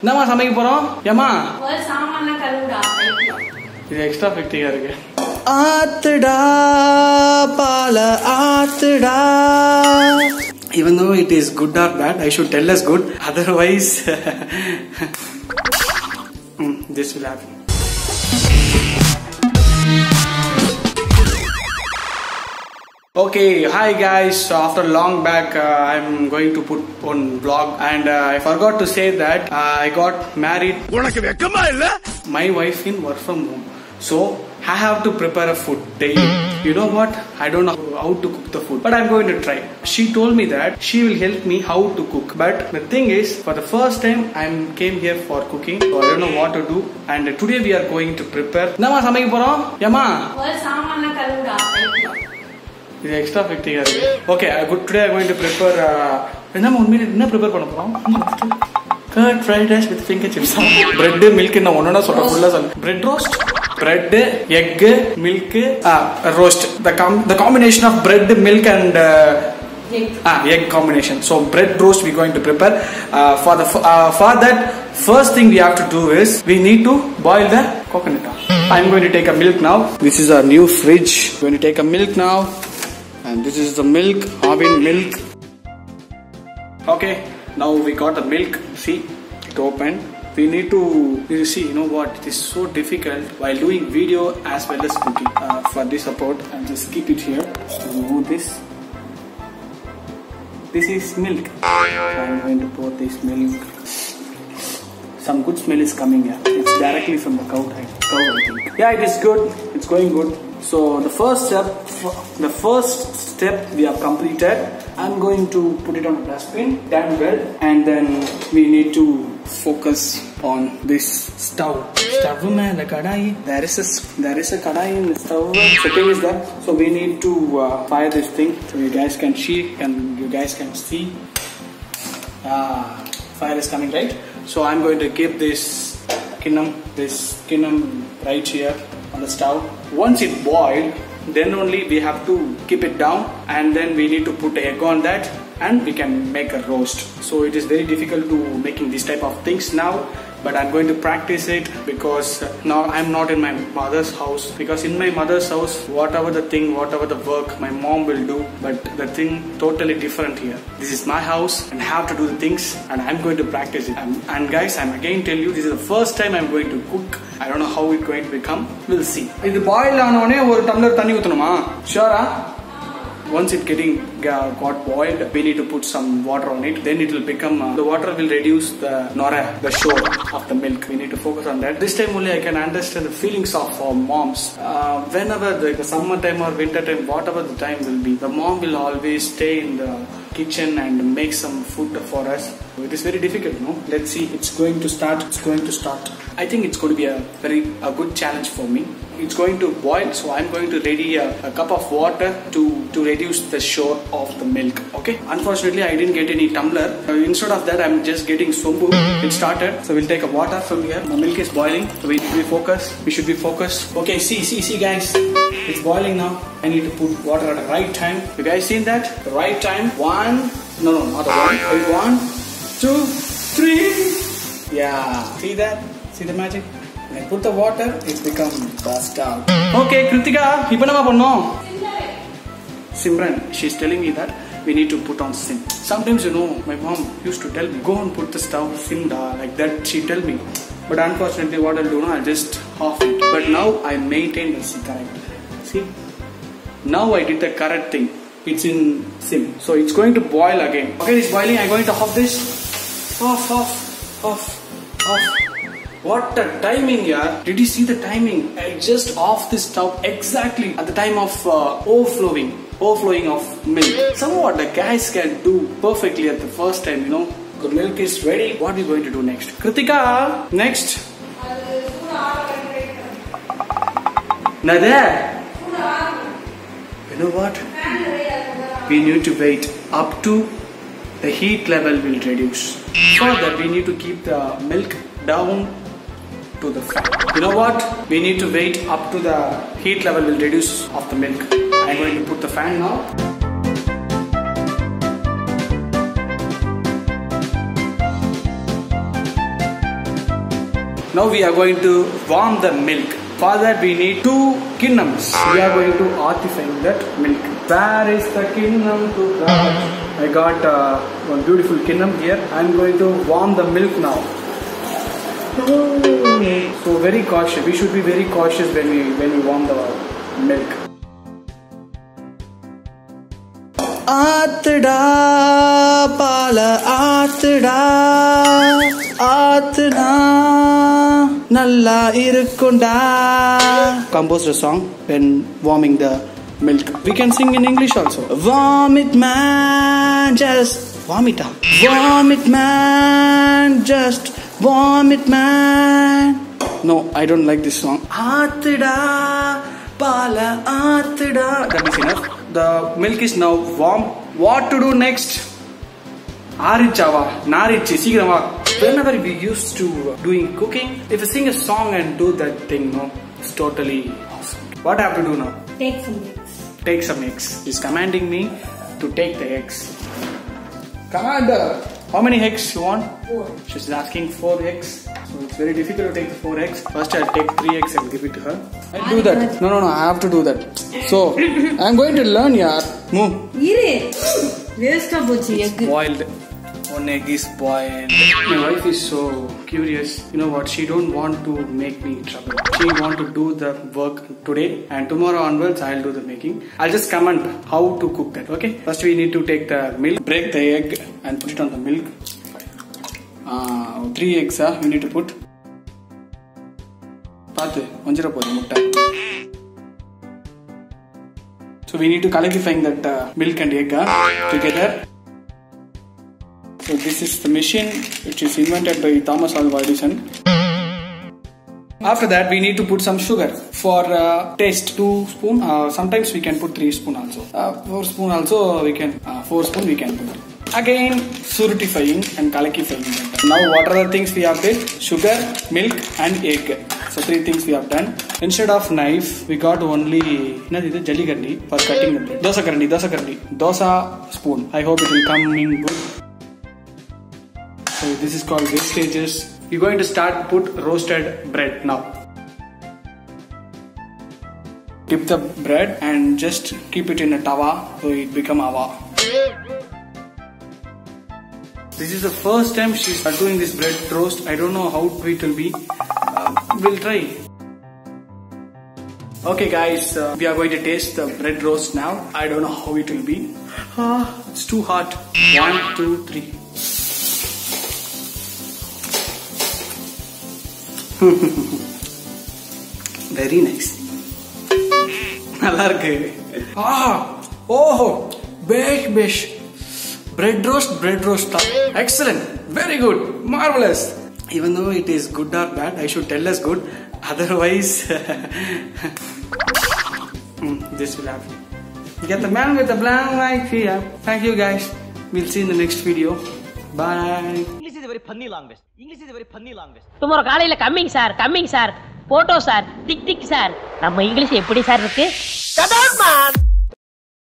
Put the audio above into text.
என்னமா சமைக்க போறோம்? ஏமா ஒரு சாமான கழுவுடா. இது எக்ஸ்ட்ரா ஃபிட்டிங்கா இருக்கு. ஆத்துடா பால ஆத்துடா. Even though it is good or bad, I should tell us good. Otherwise, this will happen. Okay, hi guys. So after long back, I'm going to put on vlog, and I forgot to say that I got married. My wife in work from home, so I have to prepare a food daily. You know what? I don't know how to cook the food, but I'm going to try. She told me that she will help me how to cook. But the thing is, for the first time, I came here for cooking, so I don't know what to do. And today we are going to prepare. Nama samaikka porom? Yama. ஒரு சாமான கழுவுடா. இது extra ஃபிட்டிங்கா இருக்கு. Okay, today I'm going to prepare. என்ன prepare பண்ண போறோம்? Curd fried rice with finger chips. Bread, milk என்ன ஒண்ணா சொல்ற ஃபுல்லா சொல்ல. Bread roast, bread, egg, milk, roast. The combination of bread, milk and egg combination. So bread roast we're going to prepare. For that, first thing we have to do is we need to boil the coconut. I'm going to take a milk now. This is our new fridge. I'm going to take a milk now. And this is the milk, Arvind milk. Okay, now we got the milk. See, it opened. We need to, you see, you know what? It is so difficult while doing video as well as cooking. For this support, I'll just keep it here. Remove this. This is milk. I'm going to pour this milk. Some good smell is coming here. It's directly from the cow, I think. Yeah, it is good. It's going good. So the first step we have completed. I'm going to put it on a dustbin, damn well, and then we need to focus on this stove. Stove mein the kadai. There is a kadai in the stove. Setting is there. So we need to fire this thing so you guys can see and you guys can see. Fire is coming, right? So I'm going to keep this kinam right here on the stove. Once it boiled, then only we have to keep it down, and then we need to put egg on that, and we can make a roast. So it is very difficult to making this type of things now, but I'm going to practice it because now I'm not in my mother's house. Because in my mother's house, whatever the work, my mom will do, but the thing totally different here. This is my house and I have to do the things, and I'm going to practice it. And guys, I'm again tell you, this is the first time I'm going to cook. I don't know how it's going to become. We'll see. If the boil ஆனோனே ஒரு tumbler தண்ணி ஊத்தணுமா? Sure. Once it got boiled, we need to put some water on it. Then it will become, the water will reduce the show of the milk. We need to focus on that. This time only I can understand the feelings of moms. Whenever the summer time or winter time, whatever the time will be, the mom will always stay in the kitchen and make some food for us. It is very difficult, no? Let's see. It's going to start. I think it's going to be a good challenge for me. It's going to boil, so I'm going to ready a cup of water to reduce the show of the milk. Okay. Unfortunately, I didn't get any tumbler. Instead of that, I'm just getting sombu. It started, so we'll take a water from here. The milk is boiling, so we need to be focused. We should be focused. Okay. See, guys. It's boiling now. I need to put water at the right time. You guys seen that? The right time. Not one. 1, 2, 3. Yeah. See that? See the magic? When I put the water, it's become burst out. Okay, Kritika, ipo nama pannom? Simran, she's telling me that we need to put on sim. Sometimes, you know, my mom used to tell me, go and put the stove sim da, like that she tell me. But unfortunately, what I'll do now, I'll just off it. But now I maintain the correct. See? Now I did the correct thing. It's in sim. So it's going to boil again. Okay, it's boiling. I'm going to off this. Off. What a timing, yeah. Did you see the timing? I just off this stove exactly at the time of overflowing of milk. Somewhat the guys can do perfectly at the first time, you know. The milk is ready. What are we going to do next? Kritika, next. Nada. You know what? We need to wait up to the heat level will reduce. For that, we need to keep the milk down to the fan. You know what? We need to wait up to the heat level will reduce of the milk. I'm going to put the fan now. Now we are going to warm the milk. For that we need 2 kinnams. We are going to artify that milk. Where is the kinnam to God? I got one beautiful kinnam here. I am going to warm the milk now. So very cautious. We should be very cautious when we warm the milk. Athda pala athda athna nalla irukunda. Composed a song when warming the milk. We can sing in English also. Warm it man, just warm it up. Warm it man, just warm it man. No, I don't like this song. Athda pala athda. That is enough. The milk is now warm. What to do next? Arichava, Narichi, Sigrama. Whenever we used to doing cooking, if you sing a song and do that thing, no, it's totally awesome. What I have to do now? Take some eggs. Take some eggs. He's commanding me to take the eggs. Commander, how many eggs you want? 4. She's asking 4 eggs. So it's very difficult to take the 4 eggs. First I'll take 3 eggs and give it to her. I'll do that. No, I have to do that. So I'm going to learn, yaar. Move. Waste of egg. Boiled. 1 egg is boiled. My wife is so curious. You know what? She don't want to make me trouble. She want to do the work today, and tomorrow onwards I'll do the making. I'll just comment how to cook that. Okay? First we need to take the milk, break the egg and put it on the milk. 3 eggs you need to put. So we need to calcifying that milk and egg together. So this is the machine which is invented by Thomas Alva Edison. After that we need to put some sugar for taste. 2 spoon. Sometimes we can put 3 spoon also. 4 spoon also we can. 4 spoon we can put. Again surtifying and calcifying. Now what are the things we have did? Sugar, milk and egg. So 3 things we have done. Instead of knife, we got only jalligarni for cutting the bread. Dosa karni. Dosa spoon. I hope it will come in good. So this is called wastages. We're going to start put roasted bread now. Dip the bread and just keep it in a tawa so it become awa. This is the first time she's doing this bread roast. I don't know how it will be. We'll try. Okay guys, we are going to taste the bread roast now. I don't know how it will be. It's too hot. 1, 2, 3. Very nice. Besh. Bread roast. Excellent. Very good. Marvelous. Even though it is good or bad, I should tell us good. Otherwise, this will happen. Get the man with the blank mic here. Thank you guys. We'll see in the next video. Bye. English is a very funny language. Tomorrow காலையில coming sir. Photo sir. Tick sir. நம்ம English எப்படி sir இருக்கு? Come on man.